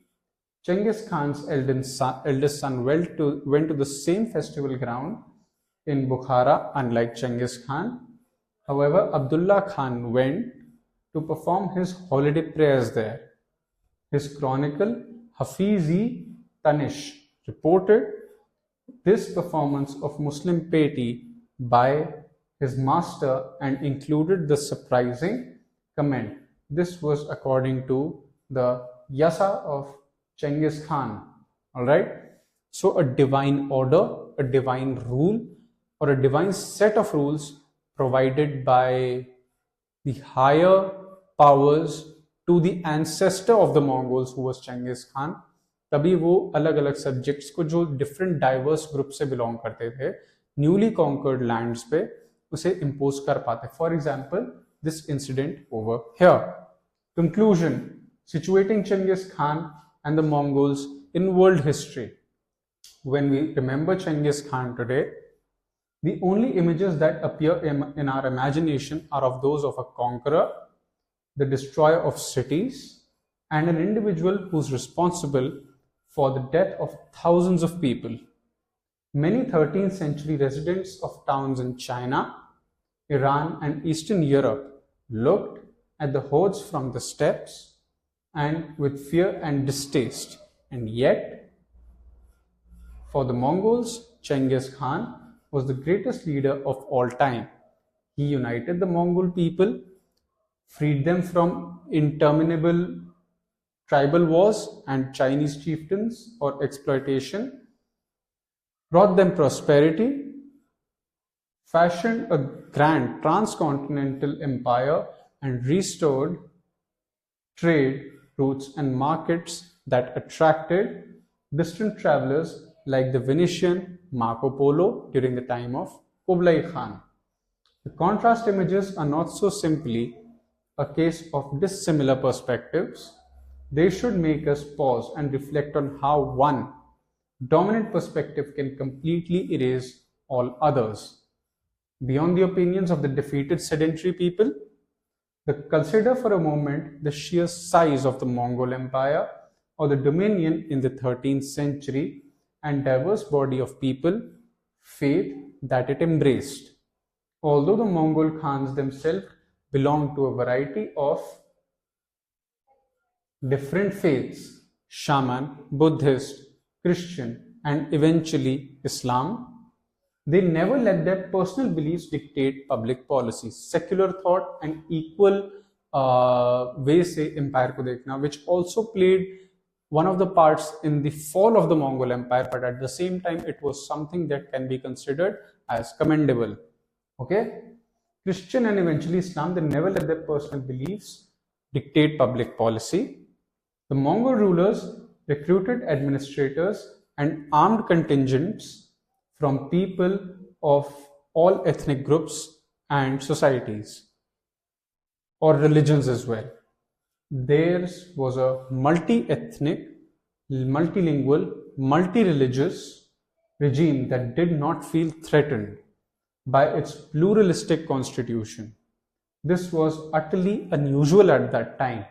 Genghis Khan's eldest son, went to the same festival ground in Bukhara, unlike Genghis Khan. However, Abdullah Khan went to perform his holiday prayers there. His chronicle, Hafiz-e-Tanish, reported this performance of Muslim piety by his master and included the surprising comment. This was according to the Yasa of Genghis Khan. All right. So a divine order, a divine rule, or a divine set of rules provided by the higher powers to the ancestor of the Mongols, who was Genghis Khan. तभी वो अलग अलग subjects को जो different diverse group से belong करते थे newly conquered lands पे उसे इम्पोज कर पाते. For example this incident over here. Conclusion, situating Genghis Khan and the Mongols in world history. When we remember Genghis Khan today, the only images that appear in our imagination are of those of a conqueror, the destroyer of cities, and an individual who's responsible for the death of thousands of people. Many 13th century residents of towns in China, Iran, and Eastern Europe looked at the hordes from the steppes and with fear and distaste. And yet, for the Mongols, Genghis Khan was the greatest leader of all time. He united the Mongol people, freed them from interminable tribal wars and Chinese chieftains or exploitation, brought them prosperity, fashioned a grand transcontinental empire, and restored trade routes and markets that attracted distant travelers like the Venetian Marco Polo during the time of Kublai Khan. The contrast images are not so simply a case of dissimilar perspectives. They should make us pause and reflect on how one dominant perspective can completely erase all others. Beyond the opinions of the defeated sedentary people, consider for a moment the sheer size of the Mongol Empire or the dominion in the 13th century and diverse body of people, faith that it embraced. Although the Mongol Khans themselves belonged to a variety of different faiths, Shaman, Buddhist, Christian, and eventually Islam, they never let their personal beliefs dictate public policy. Secular thought and equal way से empire को देखना, which also played one of the parts in the fall of the Mongol Empire, but at the same time it was something that can be considered as commendable. Okay, Christian and eventually Islam, they never let their personal beliefs dictate public policy. The Mongol rulers recruited administrators and armed contingents from people of all ethnic groups and societies, or religions as well. Theirs was a multi-ethnic, multilingual, multi-religious regime that did not feel threatened by its pluralistic constitution. This was utterly unusual at that time,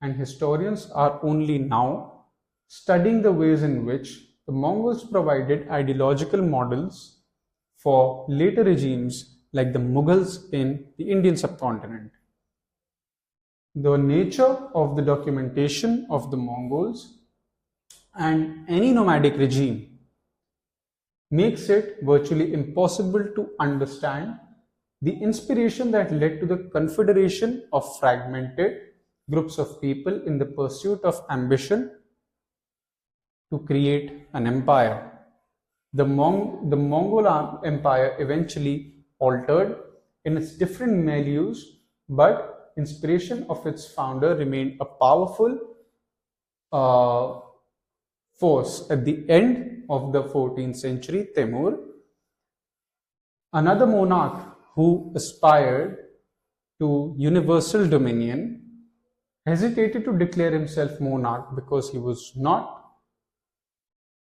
and historians are only now studying the ways in which the Mongols provided ideological models for later regimes like the Mughals in the Indian subcontinent. The nature of the documentation of the Mongols and any nomadic regime makes it virtually impossible to understand the inspiration that led to the confederation of fragmented groups of people in the pursuit of ambition to create an empire. The Mongol Empire eventually altered in its different milieus, but inspiration of its founder remained a powerful force. At the end of the 14th century, Timur, another monarch who aspired to universal dominion, hesitated to declare himself monarch because he was not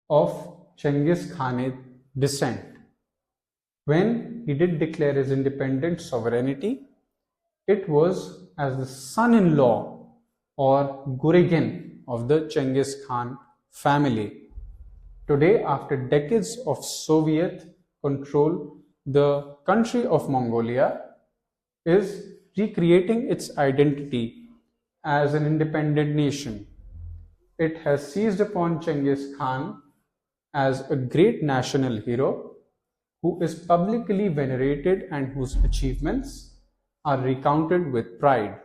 of Genghis Khanate descent. When he did declare his independent sovereignty, it was as the son-in-law or Guregen of the Genghis Khan family. Today, after decades of Soviet control, the country of Mongolia is recreating its identity as an independent nation. It has seized upon Genghis Khan as a great national hero who is publicly venerated and whose achievements are recounted with pride.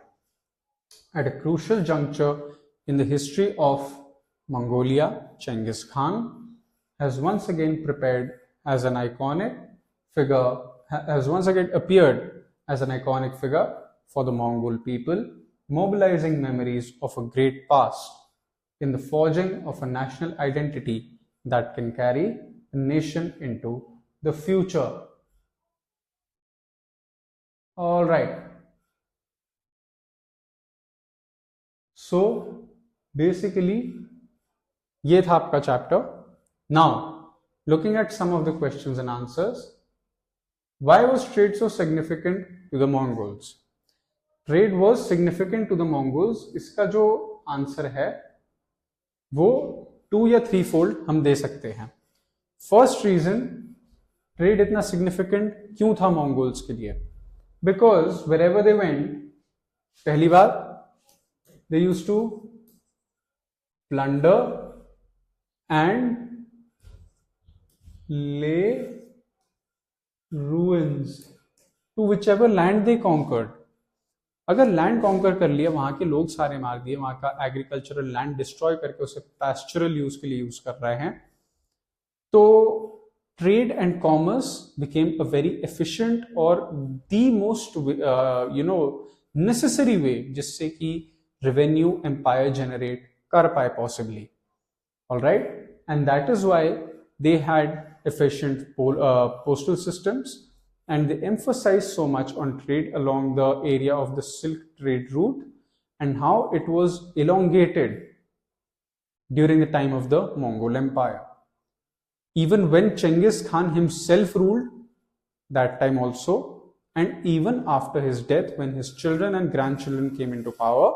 At a crucial juncture in the history of Mongolia, Genghis Khan has once again appeared as an iconic figure for the Mongol people, mobilizing memories of a great past in the forging of a national identity that can carry a nation into the future. All right. So basically, ये था आपका chapter. Now, looking at some of the questions and answers. Why was trade so significant to the Mongols? Trade was significant to the Mongols. इसका जो answer है वो 2 या 3 fold हम दे सकते हैं. फर्स्ट रीजन, ट्रेड इतना सिग्निफिकेंट क्यों था मंगोल्स के लिए? बिकॉज वेरेवर दे वेंट, पहली बात, they used to plunder and lay ruins to whichever land they conquered. अगर लैंड कॉन्कर कर लिया, वहां के लोग सारे मार दिए, वहां का एग्रीकल्चरल लैंड डिस्ट्रॉय करके उसे पैस्चरल यूज के लिए यूज कर रहे हैं, तो trade and commerce became a very efficient और द मोस्ट नेसेसरी वे जिससे कि रेवेन्यू एम्पायर जनरेट कर पाए possibly. Alright, and that is why they had efficient postal systems, and they emphasized so much on trade along the area of the Silk trade route and how it was elongated during the time of the Mongol Empire. Even when Genghis Khan himself ruled, that time also, and even after his death, when his children and grandchildren came into power,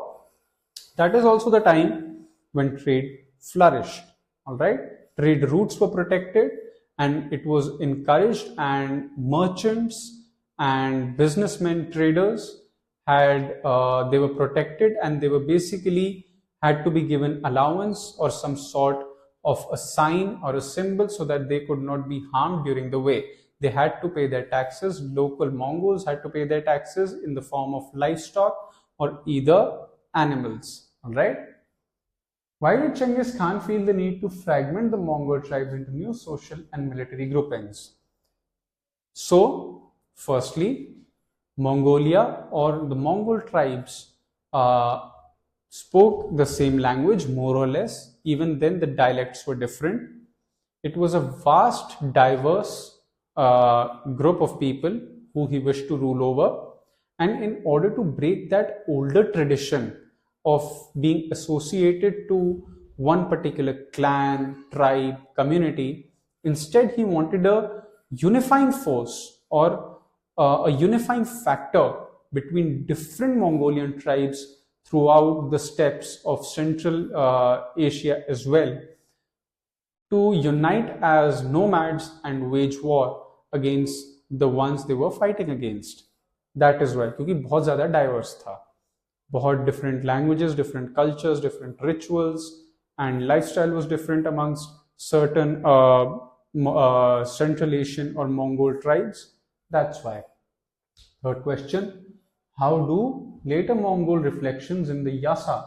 that is also the time when trade flourished. All right, trade routes were protected and it was encouraged, and merchants and businessmen, traders had they were protected, and they were basically had to be given allowance or some sort of a sign or a symbol so that they could not be harmed during the way. They had to pay their taxes. Local Mongols had to pay their taxes in the form of livestock or either animals. All right. Why did Genghis Khan feel the need to fragment the Mongol tribes into new social and military groupings? So, firstly, Mongolia or the Mongol tribes spoke the same language more or less. Even then, the dialects were different. It was a vast, diverse group of people who he wished to rule over. And in order to break that older tradition of being associated to one particular clan, tribe, community, instead he wanted a unifying force or a unifying factor between different Mongolian tribes throughout the steppes of Central Asia as well, to unite as nomads and wage war against the ones they were fighting against. That is why, क्योंकि बहुत ज़्यादा diverse था, बहुत different languages, different cultures, different rituals, and lifestyle was different amongst certain Central Asian or Mongol tribes. That's why. Third question, how do later Mongol reflections in the Yasa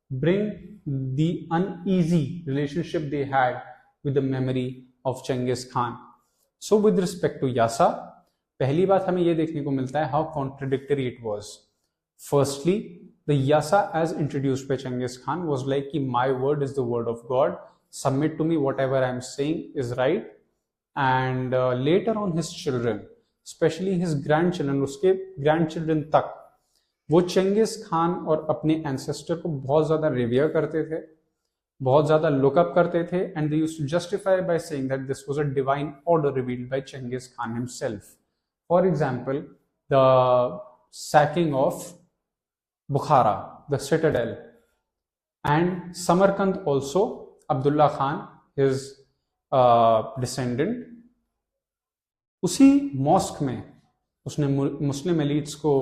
bring the uneasy relationship they had with the memory of Genghis Khan? So with respect to Yasa, पहली बात हमें ये देखने को मिलता है how contradictory it was. Firstly, the Yasa as introduced by Genghis Khan was like कि my word is the word of God, submit to me, whatever I am saying is right. And later on his children, especially his grandchildren, उसके grandchildren तक वो Genghis Khan और अपने ancestor को बहुत ज़्यादा रिवियर करते थे, बहुत ज़्यादा लुकअप करते थे, and they used to justify by saying that this was a divine order revealed by Genghis Khan himself. For example, the sacking of Bukhara, the citadel, and Samarkand also, Abdullah Khan, his descendant, उसी mask में उसने मुस्लिम elites को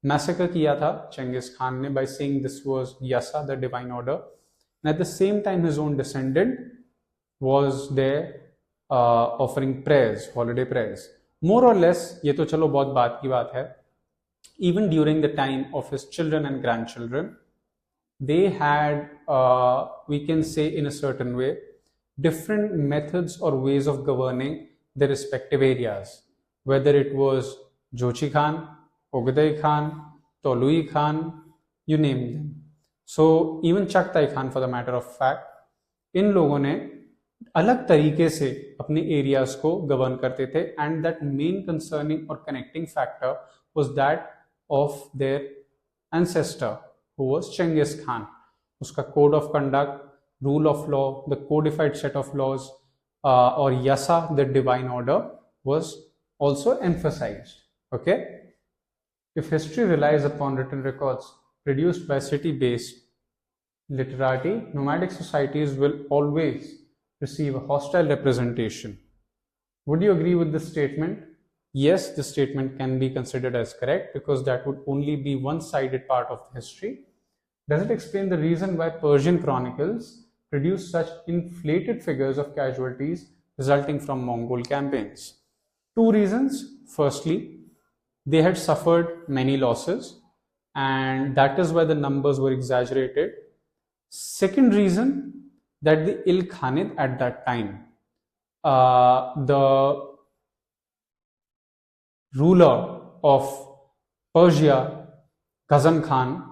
massacre किया था Genghis Khan ने by saying this was Yasa, the divine order, and at the same time his own descendant was there offering prayers, holiday prayers. More or less, ये तो चलो बहुत बात की बात है. Even during the time of his children and grandchildren, they had, we can say in a certain way, different methods or ways of governing their respective areas. Whether it was Jochi Khan, Ogdai Khan, Tolui Khan, you name them. So even Chagtai Khan, for the matter of fact, इन लोगों ने अलग तरीके से अपने areas को govern करते थे, and that main concerning और connecting factor was that of their ancestor who was Genghis Khan. उसका code of conduct, rule of law, the codified set of laws और Yasa, the divine order, was also emphasized. Okay, if history relies upon written records produced by city-based literati, nomadic societies will always receive a hostile representation. Would you agree with this statement? Yes, this statement can be considered as correct because that would only be one-sided part of history. Does it explain the reason why Persian chronicles produce such inflated figures of casualties resulting from Mongol campaigns? Two reasons. Firstly, they had suffered many losses, and that is why the numbers were exaggerated. Second reason, that the Ilkhanate at that time, the ruler of Persia, Ghazan Khan,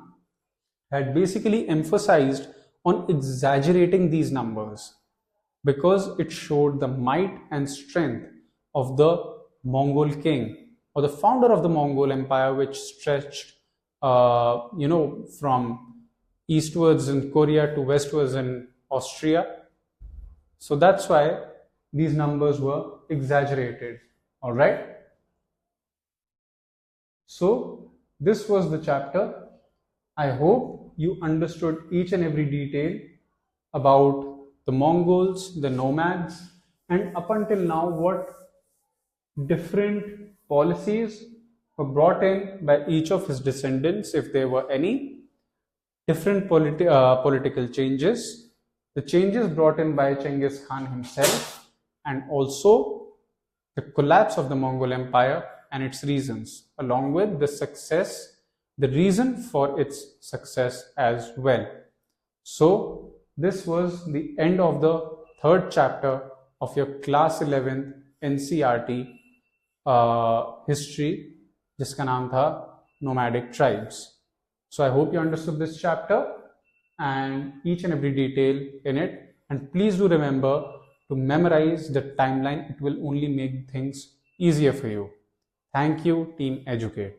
had basically emphasized on exaggerating these numbers because it showed the might and strength of the Mongol king, or the founder of the Mongol Empire, which stretched, from eastwards in Korea to westwards in Austria. So that's why these numbers were exaggerated. All right. So this was the chapter. I hope you understood each and every detail about the Mongols, the nomads, and up until now what different policies were brought in by each of his descendants, if there were any, different political changes, the changes brought in by Genghis Khan himself, and also the collapse of the Mongol Empire and its reasons, along with the success, the reason for its success as well. So this was the end of the third chapter of your class 11th NCERT history, जिसका नाम था Nomadic Tribes. So I hope you understood this chapter and each and every detail in it, and please do remember to memorize the timeline. It will only make things easier for you. Thank you, Team Educate.